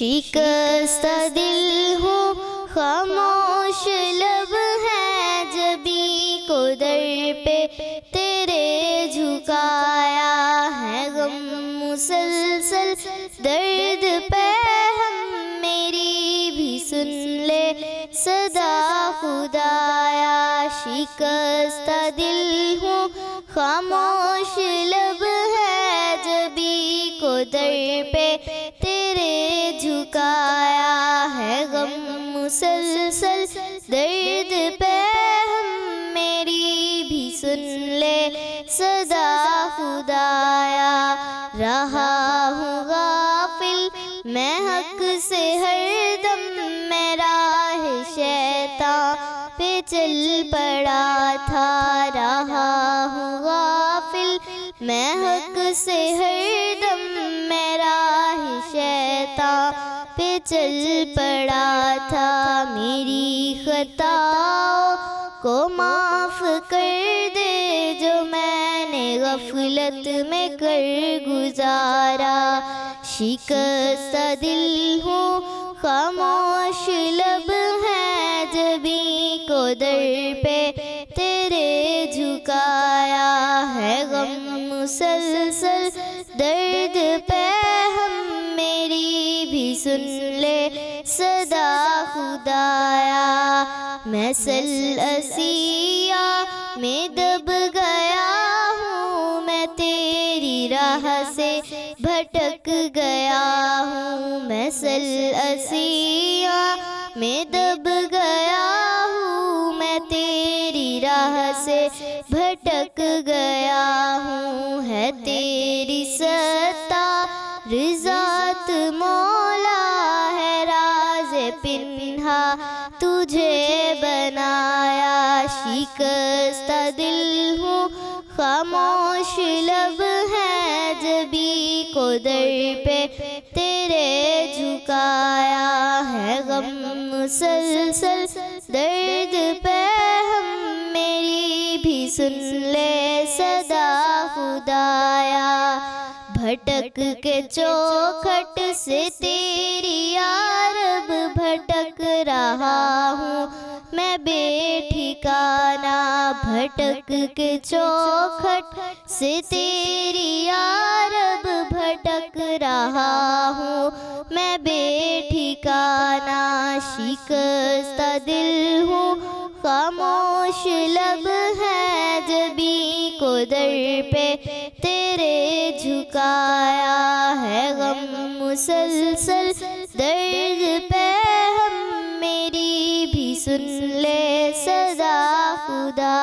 शिकस्त दिल हूँ खामोश लब है, जबी को दर पे तेरे झुकाया है। गम मुसलसल दर्द पे हम मेरी भी सुन ले सदा खुदाया। शिकस्त दिल हूँ खामोश लब है, जबी को दर पे तेरे झुकाया है। गम मुसलसल दर्द पे हम मेरी भी सुन ले सदा खुदाया। रहा हूँ गाफिल मैं हक से हरदम, मैं राह शैतान पे चल पड़ा था। रहा हूँ गाफिल मैं हक से हरदम, मैं राह शैतान पे चल पड़ा था। मेरी खताओं को माफ़ कर दे जो मैंने गफलत में कर गुजारा। शिकस्त दिल हूँ खामोश लब है, जबी को दर पे तेरे झुकाया है। गम मुसलसल दर्द पे हम मेरी भी सुन ले सदा खुदाया। मैं सलसिया में दब गया हूँ, मैं तेरी राह से भटक गया हूँ। मैं सलसिया में दब गया हूँ, मैं तेरी राह से भटक गया हूँ। है तेरी सत्ता रिज़ात मौला, है राज़ पिन्हा तुझे बनाया। शिकस्त दिल हूँ खामोश लब है, जबी को दर पे तेरे झुकाया है। गम मुसलसल दर्द पे हम मेरी भी सुन ले सदा खुदाया। भटक के चौखट से तेरी यारब भटक रहा हूँ मैं बेठिकाना। भटक के चौखट से तेरी यारब भटक रहा हूँ मैं बेठिकाना। शिकस्त दिल हूँ खामोश लब है, जबी को दर पे तेरे झुकाया है। गम मुसलसल दर्द पे हम मेरी भी सुन ले सदा खुदा।